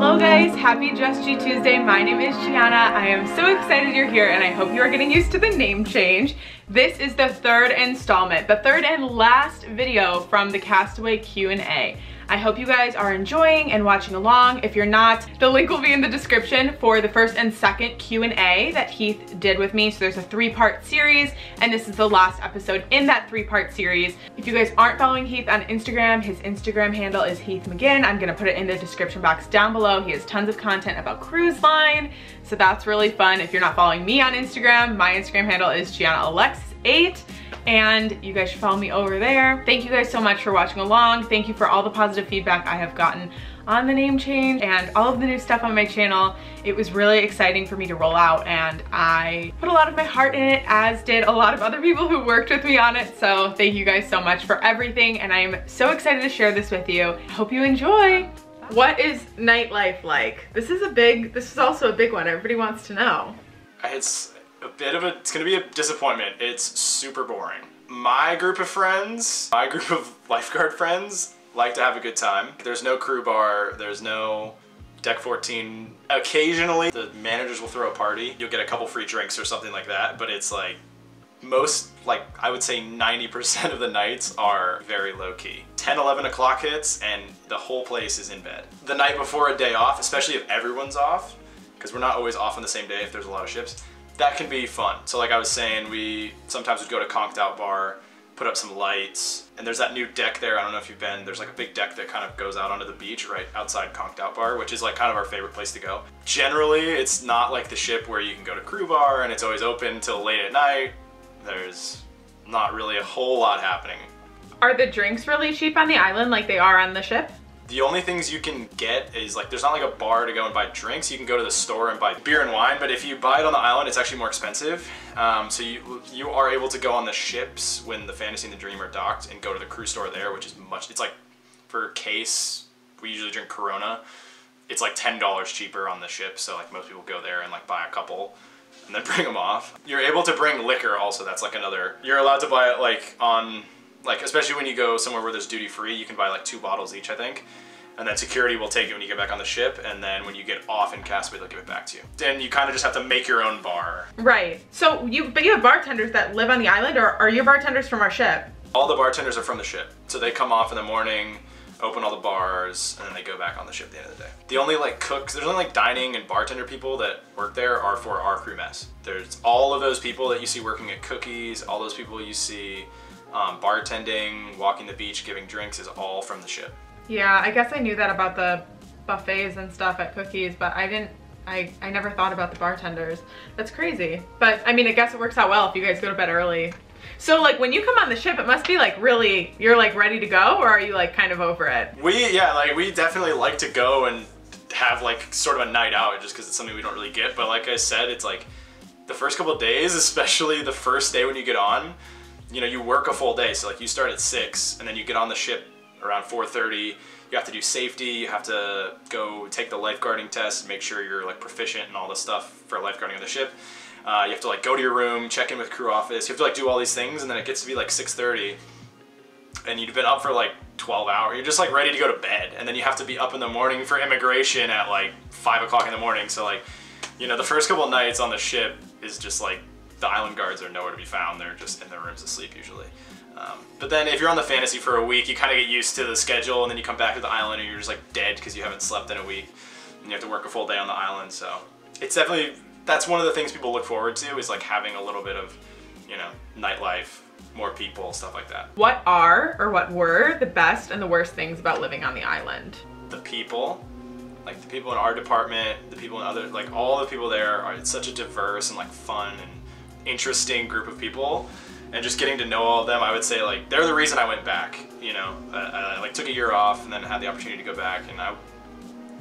Hello guys, happy Just G Tuesday. My name is Gianna. I am so excited you're here and I hope you are getting used to the name change. This is the third installment, the third and last video from the Castaway Q&A. I hope you guys are enjoying and watching along. If you're not, the link will be in the description for the first and second Q&A that Heath did with me. So there's a 3-part series and this is the last episode in that 3-part series. If you guys aren't following Heath on Instagram, his Instagram handle is Heath McGinn. I'm gonna put it in the description box down below. He has tons of content about cruise line, so that's really fun. If you're not following me on Instagram, my Instagram handle is GiannaAlexis8. And you guys should follow me over there. Thank you guys so much for watching along. Thank you for all the positive feedback I have gotten on the name change and all of the new stuff on my channel. It was really exciting for me to roll out and I put a lot of my heart in it, as did a lot of other people who worked with me on it. So thank you guys so much for everything and I am so excited to share this with you. Hope you enjoy. What is nightlife like? This is also a big one. Everybody wants to know. It's gonna be a disappointment. It's super boring. My group of friends, my group of lifeguard friends like to have a good time. There's no crew bar, there's no deck 14. Occasionally the managers will throw a party. You'll get a couple free drinks or something like that, but it's like I would say 90% of the nights are very low-key. 10, 11 o'clock hits and the whole place is in bed. The night before a day off, especially if everyone's off, because we're not always off on the same day if there's a lot of ships, that can be fun. So like I was saying, we sometimes would go to Conked Out Bar, put up some lights, and there's that new deck there. I don't know if you've been, there's like a big deck that kind of goes out onto the beach right outside Conked Out Bar, which is like kind of our favorite place to go. Generally, it's not like the ship where you can go to crew bar and it's always open till late at night. There's not really a whole lot happening. Are the drinks really cheap on the island like they are on the ship? The only things you can get is like, there's not like a bar to go and buy drinks. You can go to the store and buy beer and wine, but if you buy it on the island, it's actually more expensive. So you are able to go on the ships when the Fantasy and the Dream are docked and go to the crew store there, which is it's like, for a case, we usually drink Corona. It's like $10 cheaper on the ship. So like most people go there and like buy a couple and then bring them off. You're able to bring liquor also. That's like another, you're allowed to buy it like on, like especially when you go somewhere where there's duty free, you can buy like 2 bottles each, I think. And then security will take it when you get back on the ship, and then when you get off in Castaway, they'll give it back to you. Then you kind of just have to make your own bar. Right. So but you have bartenders that live on the island, or are you bartenders from our ship? All the bartenders are from the ship. So they come off in the morning, open all the bars, and then they go back on the ship at the end of the day. The only like cooks, there's only like dining and bartender people that work there are for our crew mess. There's all of those people that you see working at Cookies, all those people you see bartending, walking the beach, giving drinks is all from the ship. Yeah, I guess I knew that about the buffets and stuff at Cookies, but I never thought about the bartenders. That's crazy. But I mean, I guess it works out well if you guys go to bed early. So like when you come on the ship, it must be like really, you're like ready to go, or are you like kind of over it? Yeah, like we definitely like to go and have like sort of a night out just because it's something we don't really get. But like I said, it's like the first couple of days, especially the first day when you get on, you know, you work a full day. So like you start at 6 and then you get on the ship around 4:30. You have to do safety, you have to go take the lifeguarding test, make sure you're like proficient and all this stuff for lifeguarding on the ship. You have to like go to your room, check in with crew office, you have to like do all these things, and then it gets to be like 6:30 and you've been up for like 12 hours. You're just like ready to go to bed, and then you have to be up in the morning for immigration at like 5 o'clock in the morning. So like, you know, the first couple of nights on the ship is just like the island guards are nowhere to be found. They're just in their rooms asleep usually. But then if you're on the Fantasy for a week, you kind of get used to the schedule, and then you come back to the island and you're just like dead because you haven't slept in a week and you have to work a full day on the island. So it's definitely, that's one of the things people look forward to, is like having a little bit of, you know, nightlife, more people, stuff like that. What are, or what were, the best and the worst things about living on the island? The people, like the people in our department, the people in other, like all the people there are, it's such a diverse and like fun and interesting group of people. And just getting to know all of them, I would say like they're the reason I went back. You know, I like took a year off and then had the opportunity to go back, and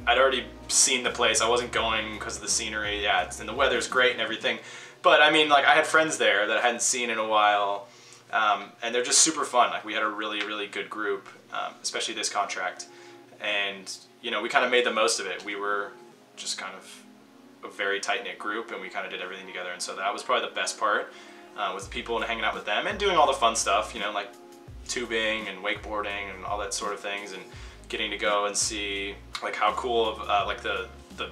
I'd already seen the place. I wasn't going because of the scenery. Yeah, and the weather's great and everything, but I mean, like I had friends there that I hadn't seen in a while, and they're just super fun. Like we had a really, really good group, especially this contract, and you know, we kind of made the most of it. We were just kind of a very tight-knit group, and we kind of did everything together, and so that was probably the best part. With the people and hanging out with them and doing all the fun stuff, you know, like tubing and wakeboarding and all that sort of things, and getting to go and see like how cool of like the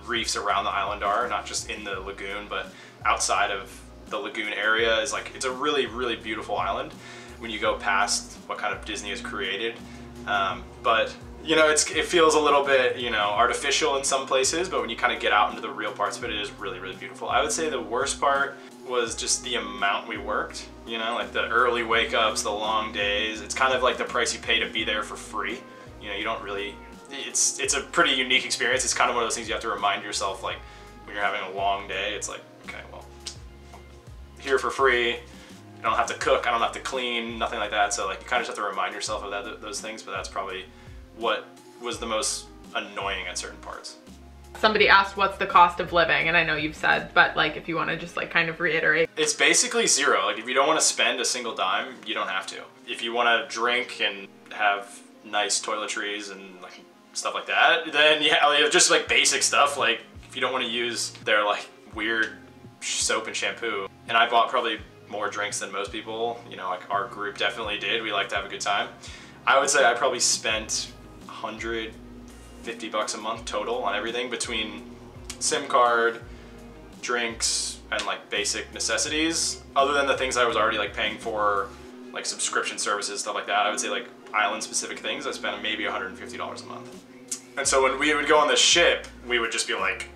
reefs around the island are, not just in the lagoon, but outside of the lagoon area is like, it's a really, really beautiful island when you go past what kind of Disney has created. But you know, it feels a little bit, you know, artificial in some places, but when you kind of get out into the real parts of it, it is really, really beautiful. I would say the worst part was just the amount we worked, you know, like the early wake ups, the long days. It's kind of like the price you pay to be there for free. You know, you don't really, it's a pretty unique experience. It's kind of one of those things you have to remind yourself, like when you're having a long day, it's like, okay, well, here for free. I don't have to cook, I don't have to clean, nothing like that. So like you kind of just have to remind yourself of those things, but that's probably what was the most annoying at certain parts. Somebody asked what's the cost of living, and I know you've said, but like if you want to just like kind of reiterate. It's basically zero. Like if you don't want to spend a single dime, you don't have to. If you want to drink and have nice toiletries and like stuff like that, then yeah, just like basic stuff. Like if you don't want to use their like weird soap and shampoo. And I bought probably more drinks than most people. You know, like our group definitely did. We like to have a good time. I would say I probably spent $150 a month total on everything between SIM card, drinks, and like basic necessities. Other than the things I was already like paying for, like subscription services, stuff like that, I would say like island specific things, I spent maybe $150 a month. And so when we would go on the ship, we would just be like,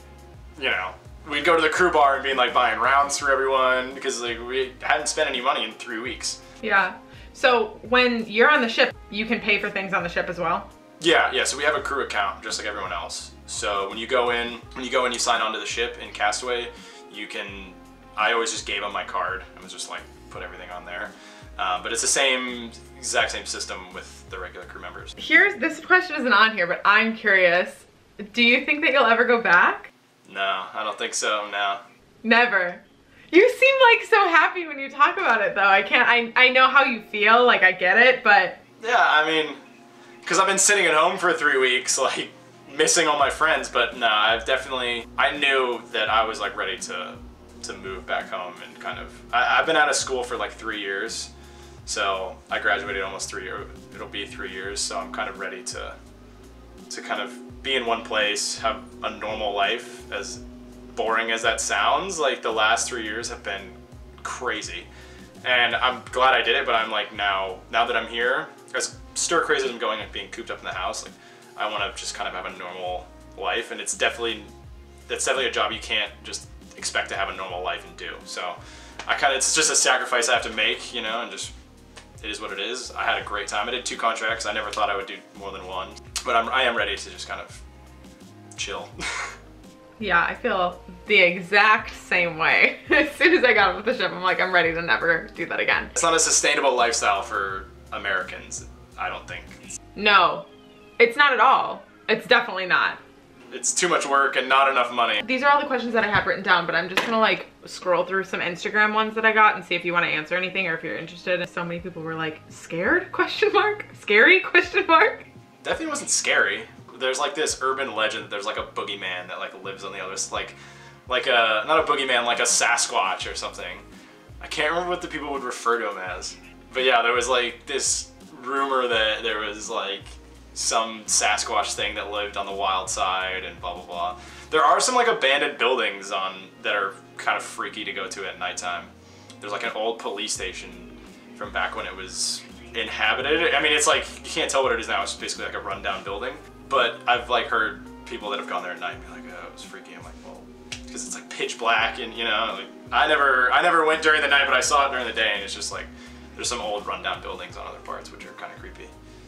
you know, we'd go to the crew bar and be like buying rounds for everyone because like we hadn't spent any money in 3 weeks. Yeah. So when you're on the ship, you can pay for things on the ship as well? Yeah, so we have a crew account just like everyone else. So when you go in, you sign onto the ship in Castaway, you can, I always just gave them my card. I was just like, put everything on there. But it's the exact same system with the regular crew members. This question isn't on here, but I'm curious. Do you think that you'll ever go back? No, I don't think so, no. Never. You seem like so happy when you talk about it though. I know how you feel, like I get it, but. Yeah, I mean, because I've been sitting at home for 3 weeks, like missing all my friends, but no, I knew that I was like ready to move back home and kind of, I've been out of school for like 3 years, so I graduated almost 3 years, it'll be 3 years, so I'm kind of ready to kind of be in one place, have a normal life. As boring as that sounds, like the last 3 years have been crazy. And I'm glad I did it, but I'm like now that I'm here, as stir crazy as I'm going and being cooped up in the house, like I want to just kind of have a normal life, and that's definitely a job you can't just expect to have a normal life and do. So it's just a sacrifice I have to make, you know, and just, it is what it is. I had a great time. I did 2 contracts. I never thought I would do more than 1, but I am ready to just kind of chill. Yeah, I feel the exact same way. As soon as I got off the ship, I'm like, I'm ready to never do that again. It's not a sustainable lifestyle for Americans, I don't think. No, it's not at all. It's definitely not. It's too much work and not enough money. These are all the questions that I have written down, but I'm just gonna like scroll through some Instagram ones that I got and see if you want to answer anything or if you're interested. So many people were like, scared? Question mark? Scary? Question mark? Definitely wasn't scary. There's like this urban legend that there's like a boogeyman that like lives on the other side, like a, not a boogeyman, like a Sasquatch or something. I can't remember what the people would refer to him as. But yeah, there was like this rumor that there was like some Sasquatch thing that lived on the wild side and blah blah blah. There are some like abandoned buildings that are kind of freaky to go to at nighttime. There's like an old police station from back when it was inhabited. I mean, it's like, you can't tell what it is now. It's basically like a rundown building. But I've like heard people that have gone there at night be like, oh, it was freaky. I'm like, well, because it's like pitch black and you know, like, I never went during the night, but I saw it during the day, and it's just like, there's some old rundown buildings on other parts which are kind of creepy.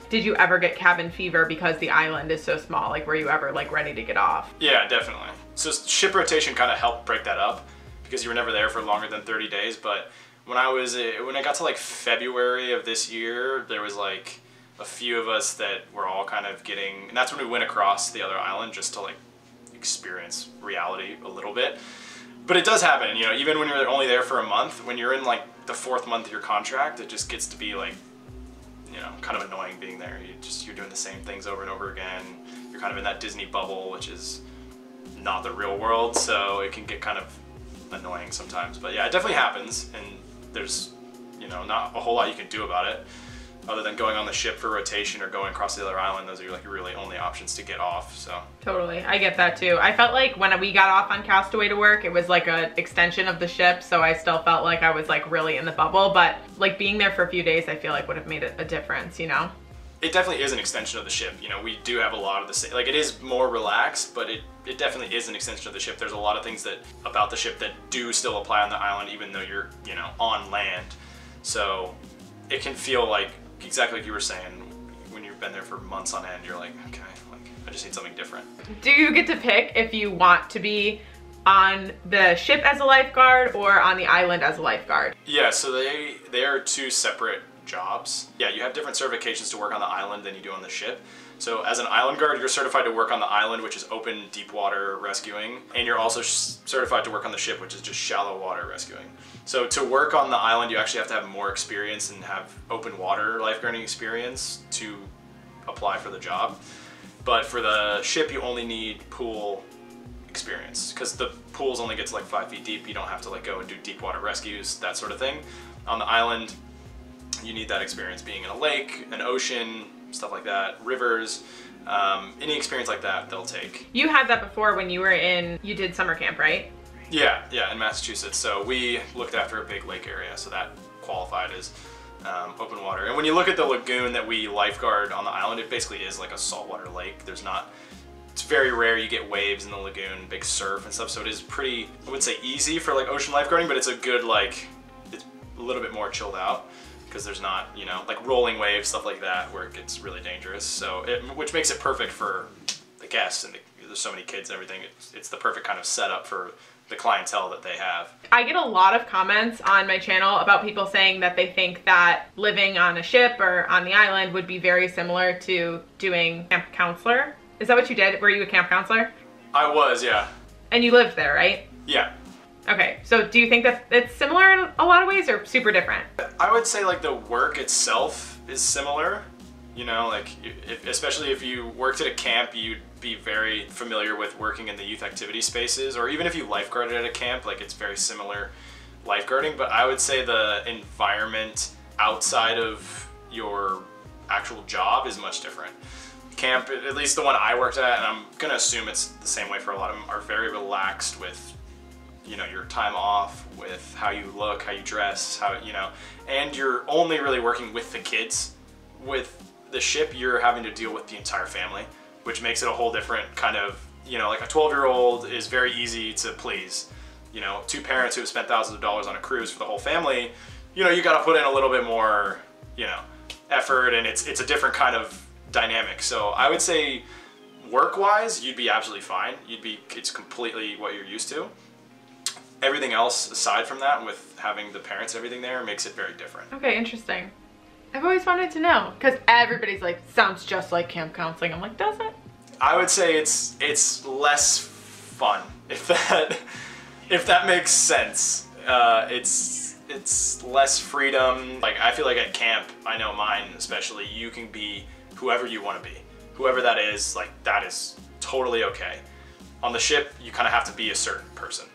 Did you ever get cabin fever because the island is so small? Like, were you ever like ready to get off? Yeah, definitely. So ship rotation kind of helped break that up because you were never there for longer than 30 days. But when I got to like February of this year, there was like a few of us that were all kind of getting, and that's when we went across the other island just to like experience reality a little bit. But it does happen, you know, even when you're only there for a month, when you're in like the 4th month of your contract, it just gets to be like, you know, kind of annoying being there. You're doing the same things over and over again. You're kind of in that Disney bubble, which is not the real world, so it can get kind of annoying sometimes. But yeah, it definitely happens, and there's, you know, not a whole lot you can do about it. other than going on the ship for rotation or going across the other island, those are like your really only options to get off, so. Totally, I get that too. I felt like when we got off on Castaway to work, it was like an extension of the ship, so I still felt like I was like really in the bubble, but like being there for a few days, I feel like would have made a difference, you know? It definitely is an extension of the ship. You know, we do have a lot of the same, like it is more relaxed, but it definitely is an extension of the ship. There's a lot of things about the ship that do still apply on the island, even though you're, you know, on land. So it can feel like, exactly like you were saying, when you've been there for months on end, you're like, okay, like I just need something different. Do you get to pick if you want to be on the ship as a lifeguard or on the island as a lifeguard? Yeah, so they are two separate jobs. Yeah, you have different certifications to work on the island than you do on the ship. So as an island guard, you're certified to work on the island, which is open deep water rescuing, and you're also certified to work on the ship, which is just shallow water rescuing. So to work on the island, you actually have to have more experience and have open water lifeguarding experience to apply for the job. But for the ship, you only need pool experience, because the pools only get to like 5 feet deep. You don't have to like go and do deep water rescues, that sort of thing. On the island, you need that experience being in a lake, an ocean, stuff like that, rivers, any experience like that they'll take. You had that before when you did summer camp, right? Yeah, in Massachusetts. So we looked after a big lake area, so that qualified as open water. And when you look at the lagoon that we lifeguard on the island, it basically is like a saltwater lake. It's very rare you get waves in the lagoon, big surf and stuff, so it is pretty, I wouldn't say easy for like ocean lifeguarding, but it's a good, like, it's a little bit more chilled out, because there's not, you know, like rolling waves, stuff like that, where it gets really dangerous. So, which makes it perfect for the guests, and there's so many kids and everything. It's the perfect kind of setup for the clientele that they have. I get a lot of comments on my channel about people saying that they think that living on a ship or on the island would be very similar to doing camp counselor. Is that what you did? Were you a camp counselor? I was, yeah. And you lived there, right? Yeah. Okay, so do you think that it's similar in a lot of ways or super different? I would say like the work itself is similar. You know, like especially if you worked at a camp, you'd be very familiar with working in the youth activity spaces, or even if you lifeguarded at a camp, like it's very similar lifeguarding. But I would say the environment outside of your actual job is much different. Camp, at least the one I worked at, and I'm gonna assume it's the same way for a lot of them, are very relaxed with, you know, your time off, with how you look, how you dress, how, you know, and you're only really working with the kids. With the ship, you're having to deal with the entire family, which makes it a whole different kind of, you know, like a 12-year-old is very easy to please. You know, two parents who have spent thousands of dollars on a cruise for the whole family, you know, you gotta put in a little bit more, you know, effort, and it's a different kind of dynamic. So I would say work-wise, you'd be absolutely fine. It's completely what you're used to. Everything else aside from that, with having the parents and everything there, makes it very different. Okay, interesting. I've always wanted to know, because everybody's like, sounds just like camp counseling. I'm like, does it? I would say it's less fun, if that makes sense. It's less freedom. Like, I feel like at camp, I know mine especially, you can be whoever you want to be. Whoever that is, like, that is totally okay. On the ship, you kind of have to be a certain person.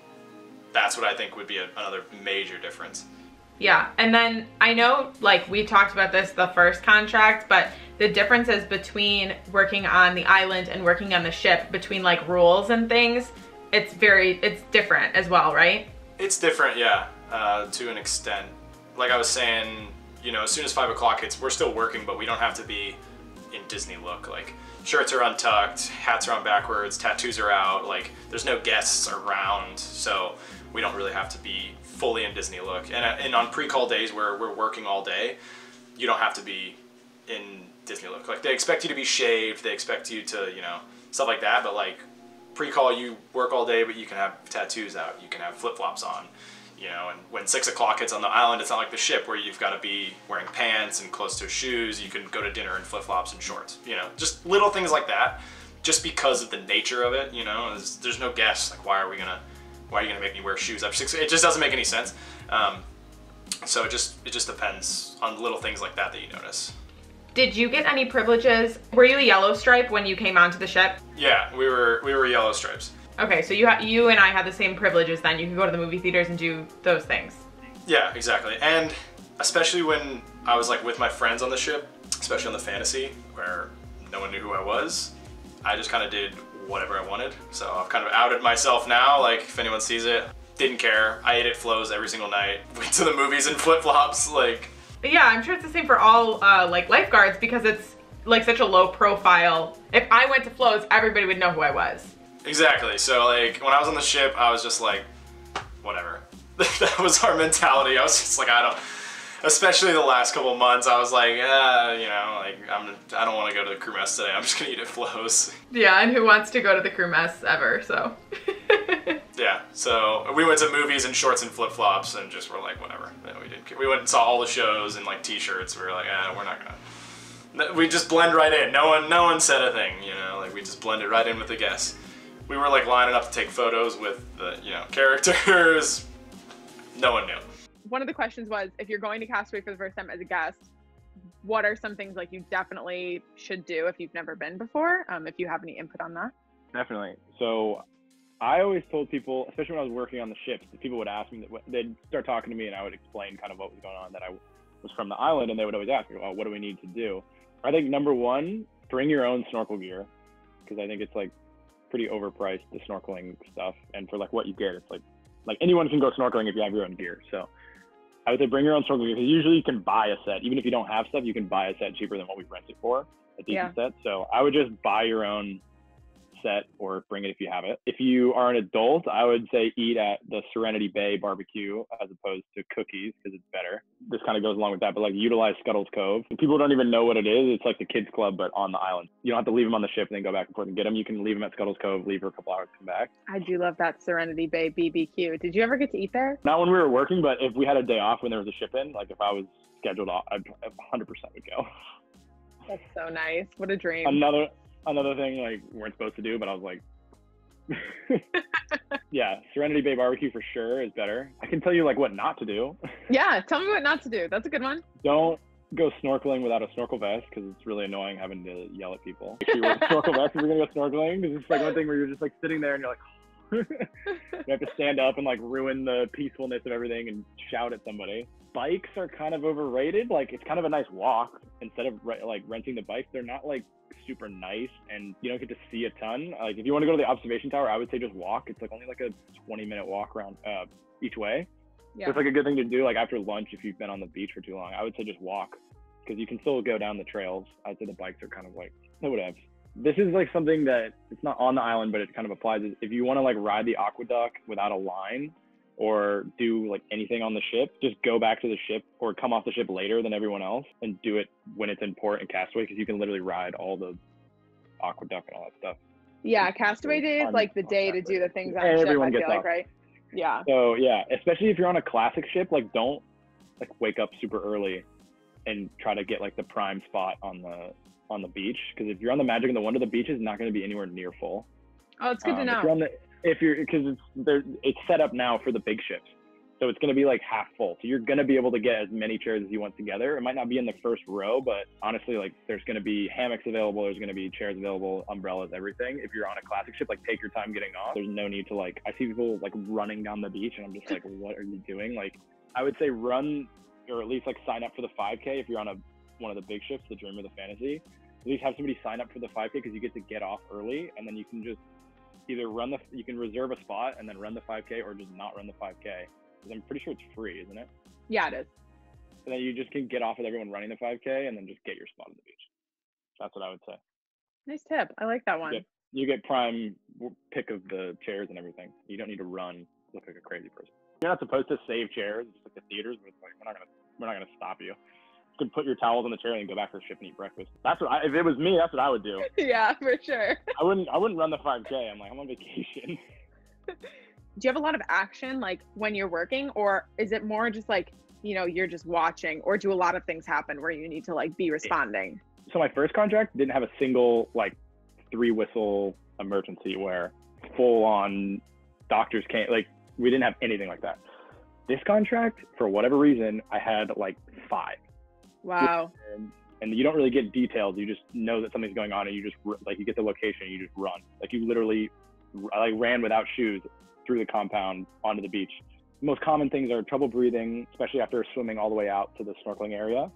That's what I think would be another major difference. Yeah, and then I know, like, we talked about this the first contract, but the differences between working on the island and working on the ship, between like rules and things, it's different as well, right? It's different, yeah, to an extent. Like I was saying, you know, as soon as 5 o'clock hits, we're still working, but we don't have to be in Disney look. Like, shirts are untucked, hats are on backwards, tattoos are out, like, there's no guests around, so we don't really have to be fully in Disney look. And on pre-call days where we're working all day, you don't have to be in Disney look. Like, they expect you to be shaved, they expect you to, you know, stuff like that, but like, pre-call, you work all day, but you can have tattoos out, you can have flip-flops on, you know, and when 6 o'clock hits on the island, it's not like the ship where you've got to be wearing pants and closed-toe shoes. You can go to dinner in flip-flops and shorts, you know, just little things like that, just because of the nature of it, you know. There's no guests, like, why are you gonna make me wear shoes after 6? It just doesn't make any sense. So it just depends on little things like that you notice. Did you get any privileges? Were you a yellow stripe when you came onto the ship? Yeah, we were yellow stripes. Okay, so you and I had the same privileges then. You could go to the movie theaters and do those things. Yeah, exactly. And especially when I was like with my friends on the ship, especially on the Fantasy, where no one knew who I was. I just kind of did whatever I wanted. So I've kind of outed myself now, like if anyone sees it. Didn't care. I ate at Flo's every single night. Went to the movies in flip-flops, like. Yeah, I'm sure it's the same for all like lifeguards because it's like such a low profile. If I went to Flo's, everybody would know who I was. Exactly. So like when I was on the ship, I was just like, whatever. That was our mentality. I was just like, especially the last couple months, I was like, you know, like I don't want to go to the crew mess today. I'm just gonna eat at Flo's. Yeah, and who wants to go to the crew mess ever? So. Yeah, so we went to movies in shorts and flip-flops and just were like, whatever. We went and saw all the shows in like t-shirts. We were like, we're not gonna. We just blend right in. No one said a thing, you know, like we just blended right in with the guests. We were like lining up to take photos with the, you know, characters. No one knew. One of the questions was, if you're going to Castaway for the first time as a guest, what are some things like you definitely should do if you've never been before? If you have any input on that. Definitely. So I always told people, especially when I was working on the ships, that people would ask me, they'd start talking to me and I would explain kind of what was going on, that I was from the island, and they would always ask me, well, what do we need to do? I think number one, bring your own snorkel gear, because I think it's like pretty overpriced, the snorkeling stuff. And for like what you get, it's like anyone can go snorkeling if you have your own gear. So I would say bring your own snorkel gear, because usually you can buy a set. Even if you don't have stuff, you can buy a set cheaper than what we rent it for, a decent set. So I would just buy your own set or bring it if you have it. If you are an adult, I would say eat at the Serenity Bay barbecue as opposed to Cookies, because it's better. This kind of goes along with that, but like utilize Scuttle's Cove. People don't even know what it is. It's like the kids club, but on the island. You don't have to leave them on the ship and then go back and forth and get them. You can leave them at Scuttle's Cove, leave for a couple hours, come back. I do love that Serenity Bay BBQ. Did you ever get to eat there? Not when we were working, but if we had a day off when there was a ship in, like if I was scheduled off, I'd 100% would go. That's so nice. What a dream. Another thing like we weren't supposed to do, but I was like, yeah, Serenity Bay barbecue for sure is better. I can tell you like what not to do. Yeah, tell me what not to do. That's a good one. Don't go snorkeling without a snorkel vest, because it's really annoying having to yell at people. If you wear a snorkel vest, if you're gonna go snorkeling, because it's like one thing where you're just like sitting there and you're like, you have to stand up and like ruin the peacefulness of everything and shout at somebody. Bikes are kind of overrated. Like it's kind of a nice walk. Instead of like renting the bikes, they're not like super nice, and you don't get to see a ton. Like if you want to go to the observation tower, I would say just walk. It's like only like a 20-minute walk around each way. Yeah. So it's like a good thing to do like after lunch if you've been on the beach for too long. I would say just walk, because you can still go down the trails. I'd say the bikes are kind of like whatever. This is like something that it's not on the island, but it kind of applies. If you want to like ride the aqueduct without a line or do like anything on the ship, just go back to the ship or come off the ship later than everyone else and do it when it's in port and Castaway, because you can literally ride all the aqueduct and all that stuff. Yeah, Castaway did like the day to do the things on the ship, I feel like, right? Yeah. So yeah, especially if you're on a classic ship, like don't like wake up super early and try to get like the prime spot on the beach, because if you're on the Magic and the Wonder, the beach is not going to be anywhere near full. Oh, it's good to know. Because it's set up now for the big ships, so it's going to be like half full. So you're going to be able to get as many chairs as you want together. It might not be in the first row, but honestly, like there's going to be hammocks available. There's going to be chairs available, umbrellas, everything. If you're on a classic ship, like take your time getting off. There's no need to like, I see people like running down the beach and I'm just like, what are you doing? Like, I would say run, or at least like sign up for the 5K if you're on one of the big ships, the Dream or the Fantasy. At least have somebody sign up for the 5K, because you get to get off early, and then you can just either you can reserve a spot and then run the 5K, or just not run the 5K. Because I'm pretty sure it's free, isn't it? Yeah, it is. And then you just can get off with everyone running the 5K and then just get your spot on the beach. That's what I would say. Nice tip. I like that one. You get prime pick of the chairs and everything. You don't need to run, look like a crazy person. You're not supposed to save chairs, just like the theaters, but it's like, we're not gonna stop you. You can put your towels on the chair and go back to the ship and eat breakfast. That's what if it was me, that's what I would do. Yeah, for sure. I wouldn't run the 5K. I'm like, I'm on vacation. Do you have a lot of action like when you're working, or is it more just like, you know, you're just watching, or do a lot of things happen where you need to like be responding? So my first contract didn't have a single like 3-whistle emergency where full on doctors can't, like we didn't have anything like that. This contract, for whatever reason, I had like 5. Wow. And you don't really get details. You just know that something's going on, and you just like, you get the location and you just run. Like you literally like ran without shoes through the compound onto the beach. The most common things are trouble breathing, especially after swimming all the way out to the snorkeling area.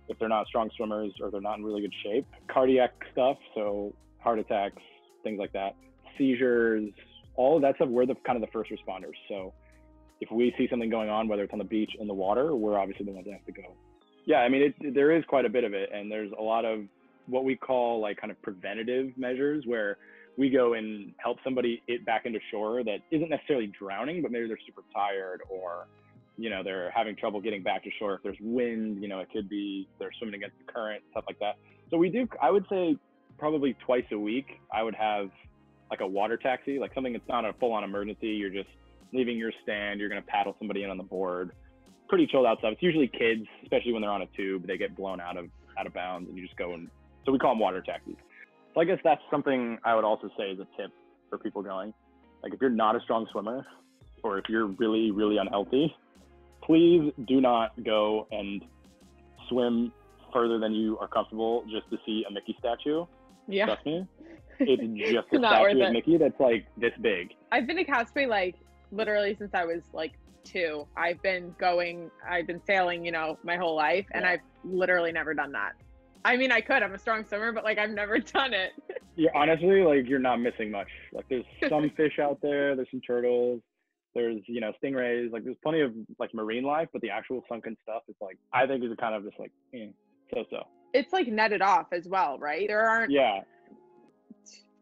if they're not strong swimmers or they're not in really good shape. Cardiac stuff, so heart attacks, things like that, seizures, all of that stuff, we're the kind of the first responders. So if we see something going on, whether it's on the beach, in the water, we're obviously the ones that have to go. Yeah, I mean, there is quite a bit of it, and there's a lot of what we call like kind of preventative measures where we go and help somebody get back into shore that isn't necessarily drowning, but maybe they're super tired, or you know, they're having trouble getting back to shore. If there's wind, you know, it could be they're swimming against the current, stuff like that. So we do, I would say probably twice a week, I would have like a water taxi, like something that's not a full-on emergency. You're just leaving your stand, you're gonna paddle somebody in on the board. Pretty chilled out stuff. It's usually kids, especially when they're on a tube, they get blown out of bounds, and you just go and, so we call them water taxis. So I guess that's something I would also say is a tip for people going. Like if you're not a strong swimmer, or if you're really, really unhealthy, please do not go and swim further than you are comfortable just to see a Mickey statue. Yeah. Trust me. It's just a statue of Mickey that's like this big. I've been to Castaway like literally since I was like 2. I've been sailing, you know, my whole life, and I've literally never done that. I mean, I could, I'm a strong swimmer, but like I've never done it. You're honestly, like, you're not missing much. Like there's some fish out there, there's some turtles, there's, you know, stingrays, like there's plenty of like marine life, but the actual sunken stuff is like, I think is kind of just like, so. It's like netted off as well, right? There aren't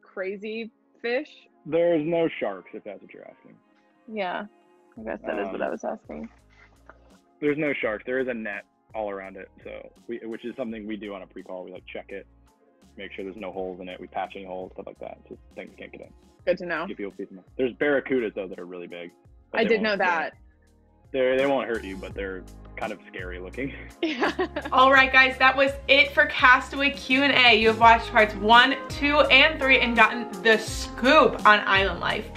crazy fish. There's no sharks, if that's what you're asking. Yeah, I guess that is what I was asking. There's no sharks. There is a net all around it, so which is something we do on a pre-call. We like check it, make sure there's no holes in it. We patch any holes, stuff like that, so things can't get in. Good to know. Give people peace of mind. There's barracudas though that are really big. I did know that. They won't hurt you, but they're kind of scary looking. Yeah. All right, guys, that was it for Castaway Q&A. You have watched parts 1, 2, and 3 and gotten the scoop on island life.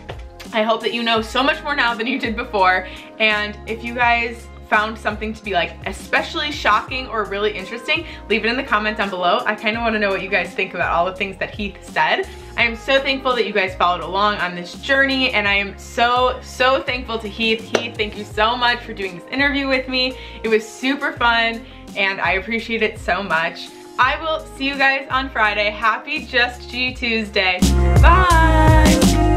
I hope that you know so much more now than you did before. And if you guys found something to be like especially shocking or really interesting, leave it in the comment down below. I kind of want to know what you guys think about all the things that Heath said. I am so thankful that you guys followed along on this journey, and I am so thankful to Heath. Heath, thank you so much for doing this interview with me. It was super fun, and I appreciate it so much. I will see you guys on Friday. Happy Just G Tuesday. Bye!